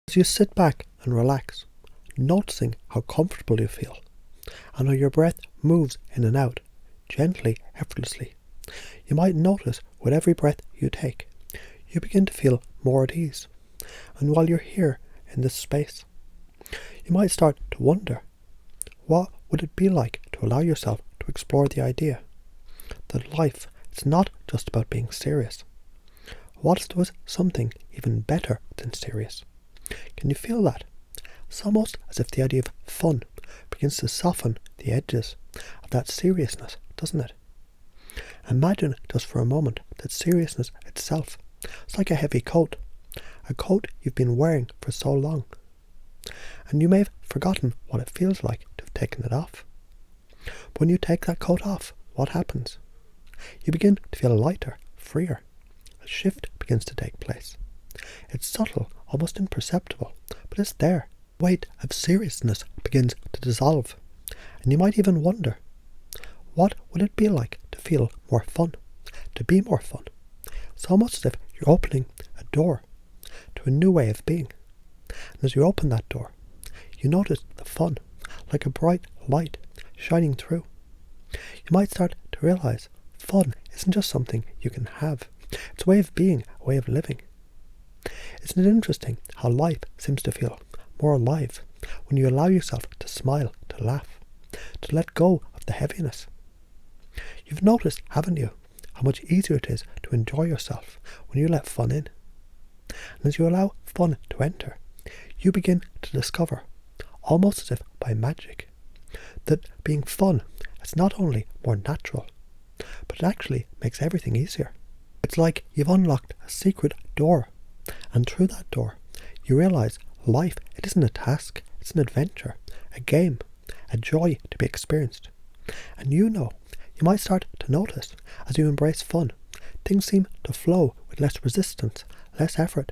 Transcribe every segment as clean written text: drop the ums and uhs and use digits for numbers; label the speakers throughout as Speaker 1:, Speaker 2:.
Speaker 1: As you sit back and relax, noticing how comfortable you feel, and how your breath moves in and out, gently, effortlessly, you might notice with every breath you take, you begin to feel more at ease. And while you're here in this space, you might start to wonder, what would it be like to allow yourself to explore the idea that life is not just about being serious? What if there was something even better than serious? Can you feel that? It's almost as if the idea of fun begins to soften the edges of that seriousness, doesn't it? Imagine just for a moment that seriousness itself is like a heavy coat, a coat you've been wearing for so long, and you may have forgotten what it feels like to have taken it off. But when you take that coat off, what happens? You begin to feel lighter, freer. A shift begins to take place. It's subtle, almost imperceptible, but it's there. The weight of seriousness begins to dissolve, and you might even wonder, what would it be like to feel more fun, to be more fun? It's almost as if you're opening a door to a new way of being. And as you open that door, you notice the fun, like a bright light shining through. You might start to realize fun isn't just something you can have. It's a way of being, a way of living. Isn't it interesting how life seems to feel more alive when you allow yourself to smile, to laugh, to let go of the heaviness? You've noticed, haven't you, how much easier it is to enjoy yourself when you let fun in. And as you allow fun to enter, you begin to discover, almost as if by magic, that being fun is not only more natural, but it actually makes everything easier. It's like you've unlocked a secret door, and through that door, you realize life, it isn't a task, it's an adventure, a game, a joy to be experienced. And you might start to notice, as you embrace fun, things seem to flow with less resistance, less effort.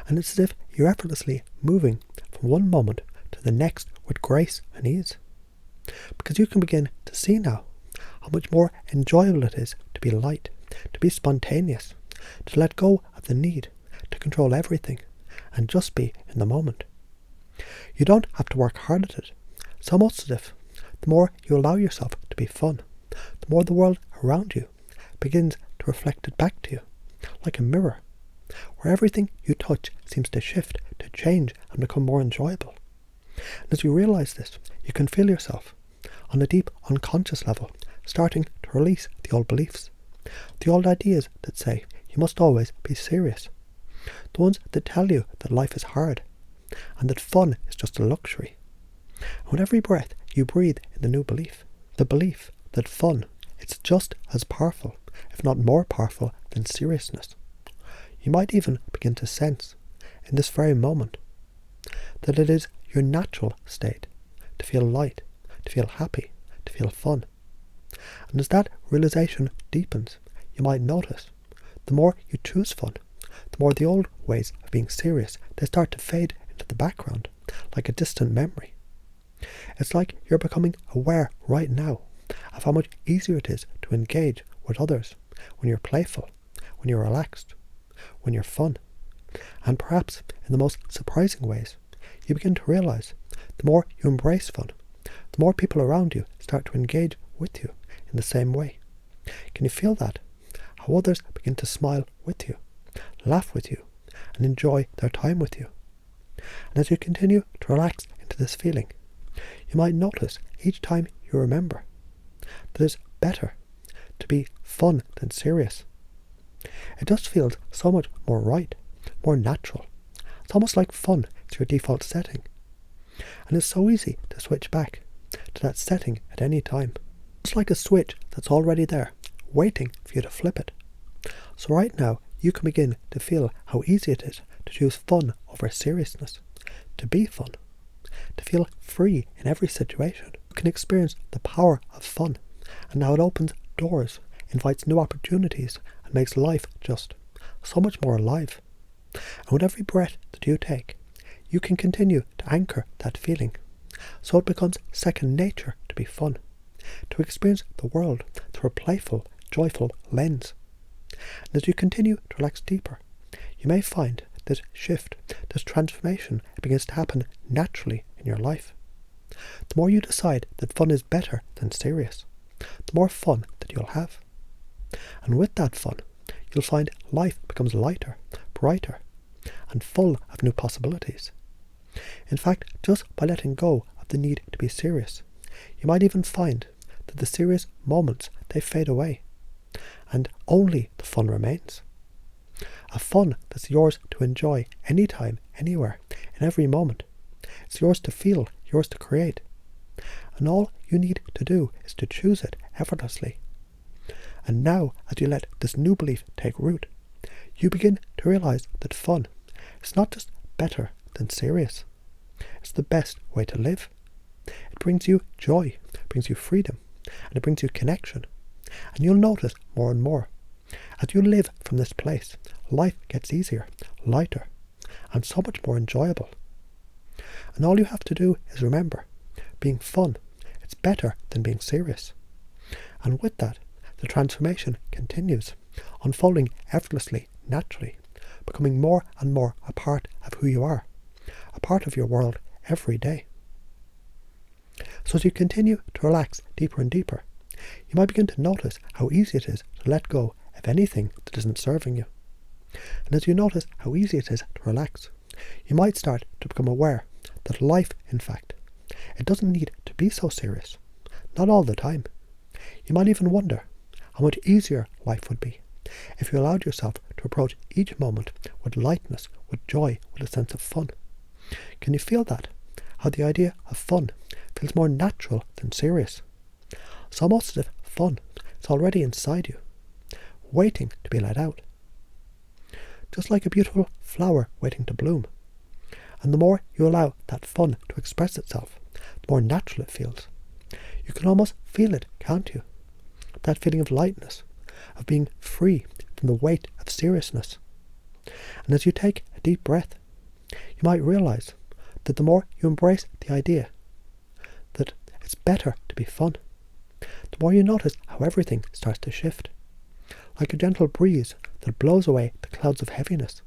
Speaker 1: And it's as if you're effortlessly moving from one moment to the next with grace and ease. Because you can begin to see now how much more enjoyable it is to be light, to be spontaneous, to let go of the need to control everything and just be in the moment. You don't have to work hard at it. It's almost as if the more you allow yourself to be fun, the more the world around you begins to reflect it back to you, like a mirror, where everything you touch seems to shift, to change and become more enjoyable. And as you realize this, you can feel yourself, on a deep unconscious level, starting to release the old beliefs, the old ideas that say you must always be serious, the ones that tell you that life is hard and that fun is just a luxury. And with every breath you breathe in the new belief, the belief that fun, it's just as powerful, if not more powerful, than seriousness. You might even begin to sense, in this very moment, that it is your natural state to feel light, to feel happy, to feel fun. And as that realization deepens, you might notice, the more you choose fun, the more the old ways of being serious, they start to fade into the background, like a distant memory. It's like you're becoming aware right now of how much easier it is to engage with others when you're playful, when you're relaxed, when you're fun. And perhaps in the most surprising ways, you begin to realize the more you embrace fun, the more people around you start to engage with you in the same way. Can you feel that? How others begin to smile with you, laugh with you, and enjoy their time with you. And as you continue to relax into this feeling, you might notice each time you remember that it's better to be fun than serious. It just feels so much more right, more natural. It's almost like fun is your default setting. And it's so easy to switch back to that setting at any time. It's like a switch that's already there, waiting for you to flip it. So right now, you can begin to feel how easy it is to choose fun over seriousness, to be fun, to feel free in every situation. You can experience the power of fun and how it opens doors, invites new opportunities, and makes life just so much more alive. And with every breath that you take, you can continue to anchor that feeling, so it becomes second nature to be fun, to experience the world through a playful, joyful lens. And as you continue to relax deeper, you may find this shift, this transformation, it begins to happen naturally in your life. The more you decide that fun is better than serious, the more fun that you'll have. And with that fun, you'll find life becomes lighter, brighter, and full of new possibilities. In fact, just by letting go of the need to be serious, you might even find that the serious moments, they fade away, and only the fun remains. A fun that's yours to enjoy anytime, anywhere, in every moment. It's yours to feel, yours to create. And all you need to do is to choose it effortlessly. And now, as you let this new belief take root, you begin to realize that fun is not just better than serious. It's the best way to live. It brings you joy, it brings you freedom, and it brings you connection. And you'll notice more and more, as you live from this place, life gets easier, lighter, and so much more enjoyable. And all you have to do is remember, being fun, it's better than being serious. And with that, the transformation continues, unfolding effortlessly, naturally, becoming more and more a part of who you are, a part of your world every day. So as you continue to relax deeper and deeper, you might begin to notice how easy it is to let go of anything that isn't serving you. And as you notice how easy it is to relax, you might start to become aware that life, in fact, it doesn't need to be so serious, not all the time. You might even wonder how much easier life would be if you allowed yourself to approach each moment with lightness, with joy, with a sense of fun. Can you feel that? How the idea of fun feels more natural than serious. It's almost as if fun is already inside you, waiting to be let out. Just like a beautiful flower waiting to bloom. And the more you allow that fun to express itself, the more natural it feels. You can almost feel it, can't you? That feeling of lightness, of being free from the weight of seriousness. And as you take a deep breath, you might realize that the more you embrace the idea that it's better to be fun, the more you notice how everything starts to shift, like a gentle breeze that blows away the clouds of heaviness,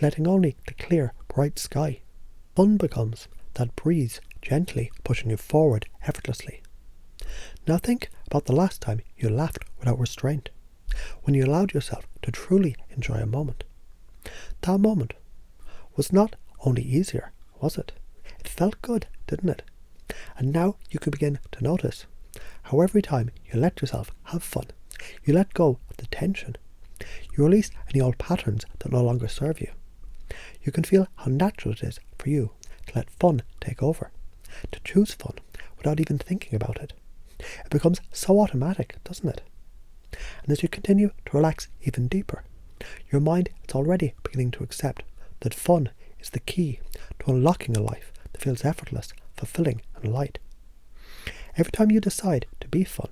Speaker 1: letting only the clear, bright sky. Fun becomes that breeze gently pushing you forward effortlessly. Now think about the last time you laughed without restraint, when you allowed yourself to truly enjoy a moment. That moment was not only easier, was it? It felt good, didn't it? And now you can begin to notice how every time you let yourself have fun, you let go of the tension. You release any old patterns that no longer serve you. You can feel how natural it is for you to let fun take over, to choose fun without even thinking about it. It becomes so automatic, doesn't it? And as you continue to relax even deeper, your mind is already beginning to accept that fun is the key to unlocking a life that feels effortless, fulfilling, and light. Every time you decide to be fun,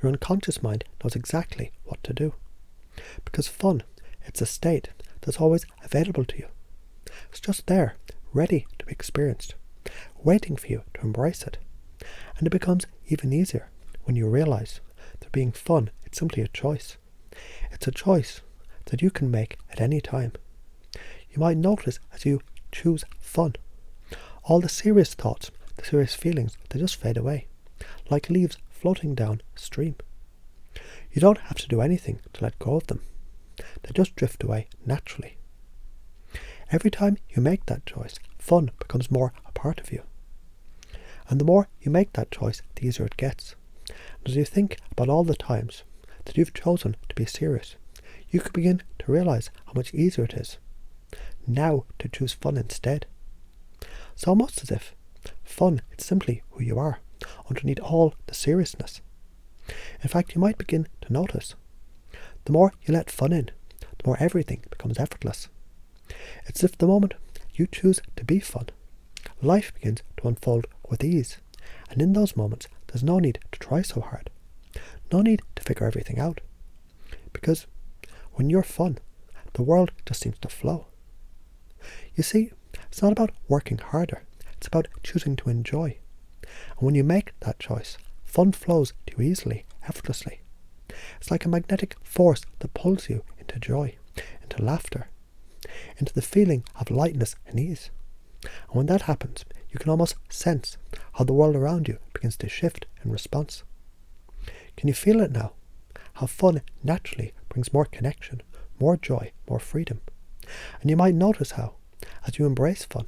Speaker 1: your unconscious mind knows exactly what to do. Because fun, it's a state that's always available to you. It's just there, ready to be experienced, waiting for you to embrace it. And it becomes even easier when you realize that being fun, it's simply a choice. It's a choice that you can make at any time. You might notice as you choose fun, all the serious thoughts, the serious feelings, they just fade away, like leaves floating down a stream. You don't have to do anything to let go of them. They just drift away naturally. Every time you make that choice, fun becomes more a part of you. And the more you make that choice, the easier it gets. And as you think about all the times that you've chosen to be serious, you can begin to realize how much easier it is now to choose fun instead. It's almost as if fun is simply who you are, underneath all the seriousness. In fact, you might begin to notice the more you let fun in, the more everything becomes effortless. It's as if the moment you choose to be fun, life begins to unfold with ease, and in those moments there's no need to try so hard, no need to figure everything out, because when you're fun, the world just seems to flow. You see, it's not about working harder, it's about choosing to enjoy. And when you make that choice, fun flows to you easily, effortlessly. It's like a magnetic force that pulls you into joy, into laughter. into the feeling of lightness and ease. And when that happens, you can almost sense how the world around you begins to shift in response. Can you feel it now? How fun naturally brings more connection, more joy, more freedom. And you might notice how, as you embrace fun,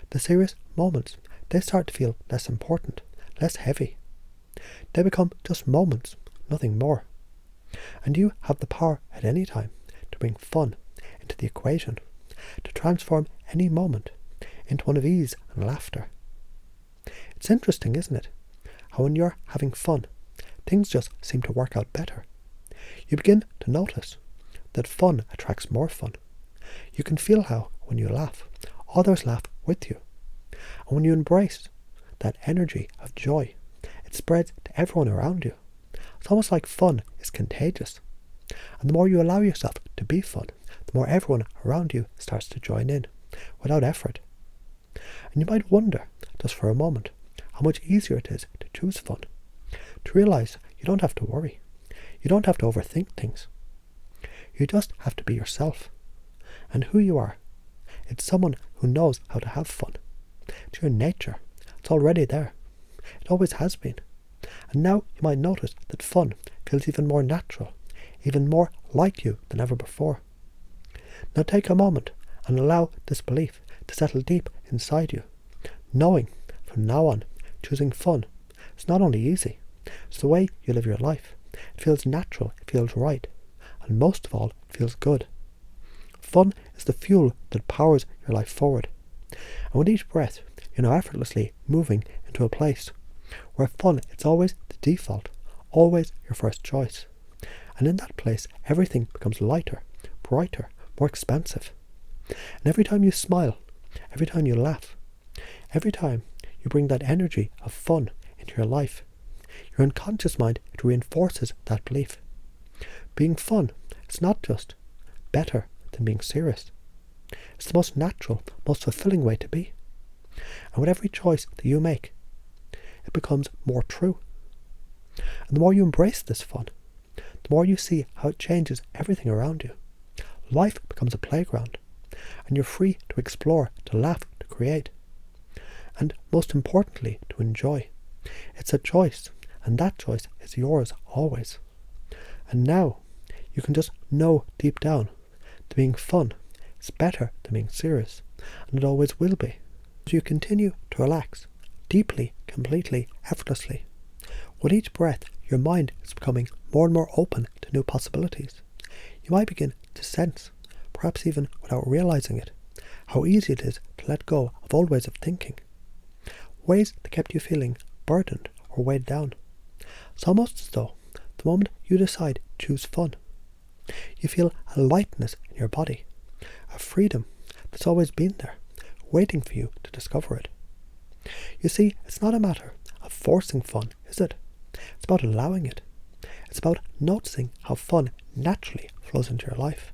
Speaker 1: the serious moments, they start to feel less important, less heavy. They become just moments, nothing more. And you have the power at any time to bring fun into the equation, to transform any moment into one of ease and laughter. It's interesting, isn't it? How when you're having fun, things just seem to work out better. You begin to notice that fun attracts more fun. You can feel how, when you laugh, others laugh with you. And when you embrace that energy of joy, it spreads to everyone around you. It's almost like fun is contagious. And the more you allow yourself to be fun, the more everyone around you starts to join in, without effort. And you might wonder, just for a moment, how much easier it is to choose fun. To realize you don't have to worry. You don't have to overthink things. You just have to be yourself. And who you are, it's someone who knows how to have fun. It's your nature. It's already there. It always has been. And now you might notice that fun feels even more natural, even more like you than ever before. Now take a moment and allow this belief to settle deep inside you, knowing from now on, choosing fun is not only easy, it's the way you live your life. It feels natural, it feels right, and most of all, it feels good. Fun is the fuel that powers your life forward. And with each breath, you're now effortlessly moving into a place where fun is always the default, always your first choice. And in that place, everything becomes lighter, brighter, more expansive. And every time you smile, every time you laugh, every time you bring that energy of fun into your life, your unconscious mind, it reinforces that belief. Being fun is not just better than being serious. It's the most natural, most fulfilling way to be. And with every choice that you make, it becomes more true. And the more you embrace this fun, the more you see how it changes everything around you. Life becomes a playground, and you're free to explore, to laugh, to create, and most importantly, to enjoy. It's a choice, and that choice is yours always. And now, you can just know deep down that being fun is better than being serious, and it always will be. As you continue to relax, deeply, completely, effortlessly, with each breath, your mind is becoming more and more open to new possibilities. You might begin to sense, perhaps even without realizing it, how easy it is to let go of old ways of thinking, ways that kept you feeling burdened or weighed down. It's almost as though the moment you decide to choose fun, you feel a lightness in your body, a freedom that's always been there, waiting for you to discover it. You see, it's not a matter of forcing fun, is it? It's about allowing it. It's about noticing how fun naturally flows into your life,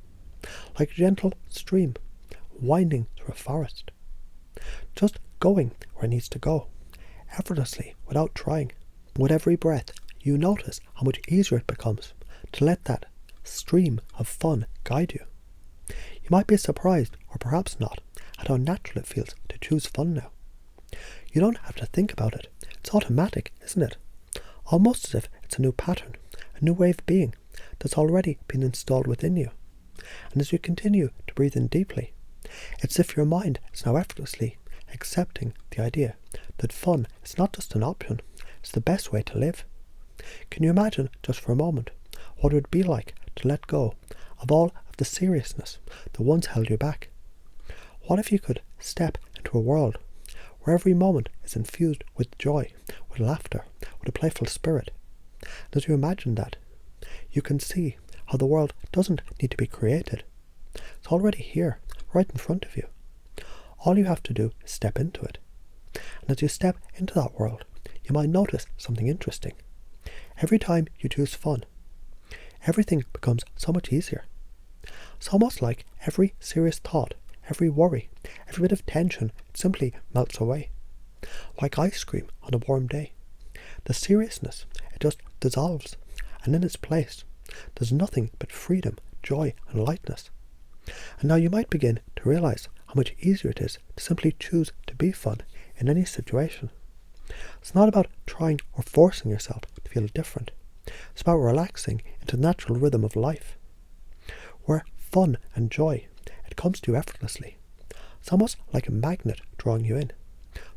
Speaker 1: like a gentle stream winding through a forest, just going where it needs to go, effortlessly, without trying. With every breath, you notice how much easier it becomes to let that stream of fun guide you. You might be surprised, or perhaps not, at how natural it feels to choose fun now. You don't have to think about it. It's automatic, isn't it? Almost as if it's a new pattern, a new way of being that's already been installed within you. And as you continue to breathe in deeply, it's as if your mind is now effortlessly accepting the idea that fun is not just an option, it's the best way to live. Can you imagine, just for a moment, what it would be like to let go of all of the seriousness that once held you back? What if you could step into a world where every moment is infused with joy, with laughter, with a playful spirit? And as you imagine that, you can see how the world doesn't need to be created. It's already here, right in front of you. All you have to do is step into it. And as you step into that world, you might notice something interesting. Every time you choose fun, everything becomes so much easier. It's almost like every serious thought, every worry, every bit of tension, it simply melts away. Like ice cream on a warm day. The seriousness, it just dissolves, and in its place, there's nothing but freedom, joy, and lightness. And now you might begin to realize how much easier it is to simply choose to be fun in any situation. It's not about trying or forcing yourself to feel different. It's about relaxing into the natural rhythm of life, where fun and joy, it comes to you effortlessly. It's almost like a magnet drawing you in,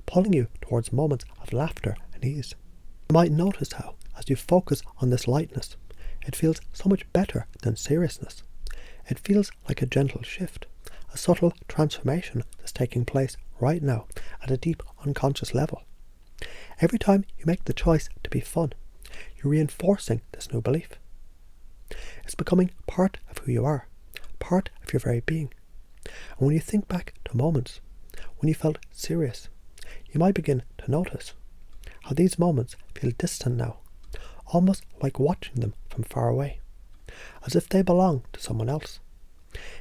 Speaker 1: pulling you towards moments of laughter and ease. You might notice how, as you focus on this lightness, it feels so much better than seriousness. It feels like a gentle shift, a subtle transformation that's taking place right now at a deep unconscious level. Every time you make the choice to be fun, you're reinforcing this new belief. It's becoming part of who you are, part of your very being. And when you think back to moments when you felt serious, you might begin to notice how these moments feel distant now, almost like watching them from far away, as if they belong to someone else.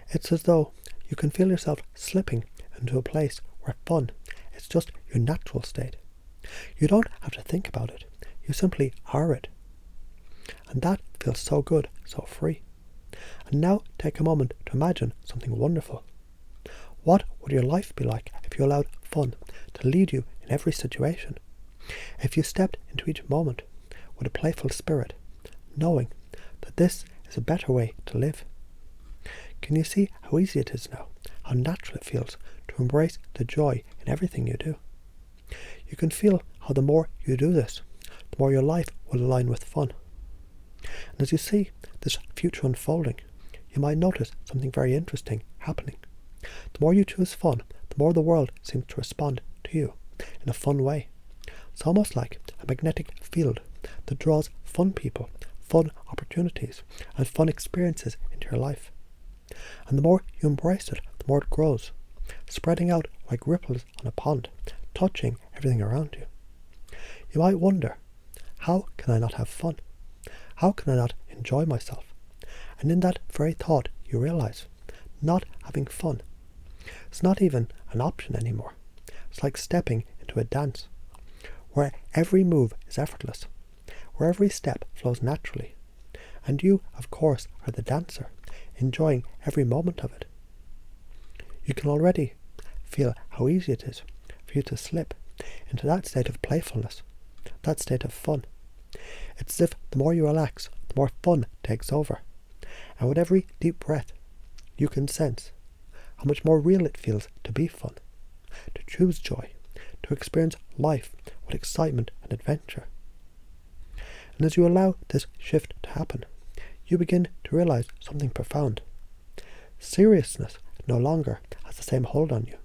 Speaker 1: It's as though you can feel yourself slipping into a place where fun is just your natural state. You don't have to think about it, you simply are it. And that feels so good, so free. And now take a moment to imagine something wonderful. What would your life be like if you allowed fun to lead you in every situation? If you stepped into each moment with a playful spirit, knowing that this is a better way to live? Can you see how easy it is now, how natural it feels to embrace the joy in everything you do? You can feel how the more you do this, the more your life will align with fun. And as you see this future unfolding, you might notice something very interesting happening. The more you choose fun, the more the world seems to respond to you in a fun way. It's almost like a magnetic field that draws fun people, fun opportunities, and fun experiences into your life. And the more you embrace it, the more it grows, spreading out like ripples on a pond, touching everything around you. You might wonder, how can I not have fun? How can I not enjoy myself? And in that very thought, you realize, not having fun, it's not even an option anymore. It's like stepping into a dance, where every move is effortless, where every step flows naturally. And you, of course, are the dancer, enjoying every moment of it. You can already feel how easy it is for you to slip into that state of playfulness, that state of fun. It's as if the more you relax, the more fun takes over. And with every deep breath, you can sense how much more real it feels to be fun, to choose joy, to experience life with excitement and adventure. And as you allow this shift to happen, you begin to realize something profound. Seriousness no longer has the same hold on you.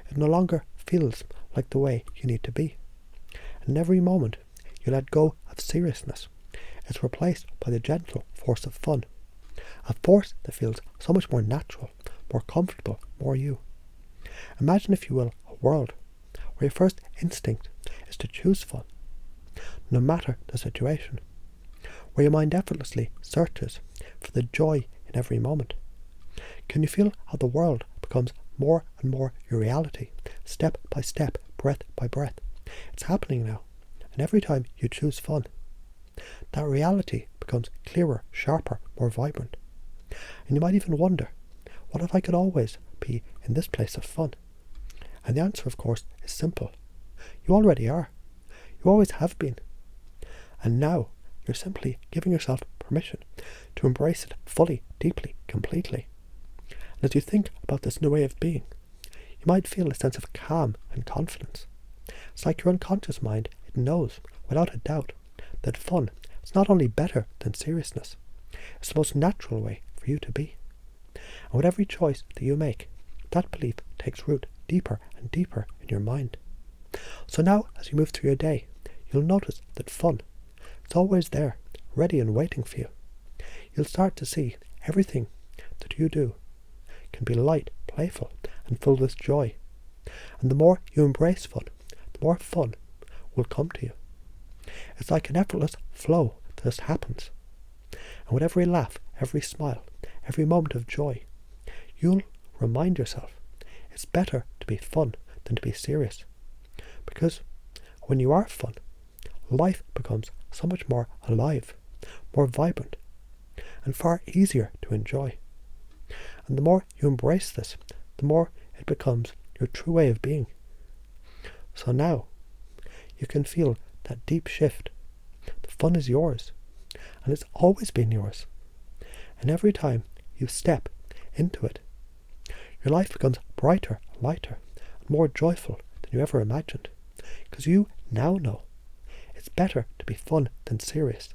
Speaker 1: It no longer feels like the way you need to be. And every moment you let go of seriousness, it's replaced by the gentle force of fun, a force that feels so much more natural, more comfortable, more you. Imagine, if you will, a world where your first instinct is to choose fun, no matter the situation, where your mind effortlessly searches for the joy in every moment. Can you feel how the world becomes more and more your reality, step by step, breath by breath? It's happening now, and every time you choose fun, that reality becomes clearer, sharper, more vibrant. And you might even wonder, what if I could always be in this place of fun? And the answer, of course, is simple. You already are. You always have been. And now you're simply giving yourself permission to embrace it fully, deeply, completely. And as you think about this new way of being, you might feel a sense of calm and confidence. It's like your unconscious mind, it knows, without a doubt, that fun is not only better than seriousness, it's the most natural way for you to be. And with every choice that you make, that belief takes root deeper and deeper in your mind. So now, as you move through your day, you'll notice that fun is always there, ready and waiting for you. You'll start to see everything that you do can be light, playful, and filled with joy. And the more you embrace fun, the more fun will come to you. It's like an effortless flow that just happens. And with every laugh, every smile, every moment of joy, you'll remind yourself it's better to be fun than to be serious. Because when you are fun, life becomes so much more alive, more vibrant, and far easier to enjoy. And the more you embrace this, the more it becomes your true way of being. So now, you can feel that deep shift. The fun is yours, and it's always been yours. And every time you step into it, your life becomes brighter, lighter, and more joyful than you ever imagined. Because you now know it's better to be fun than serious.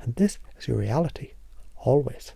Speaker 1: And this is your reality, always.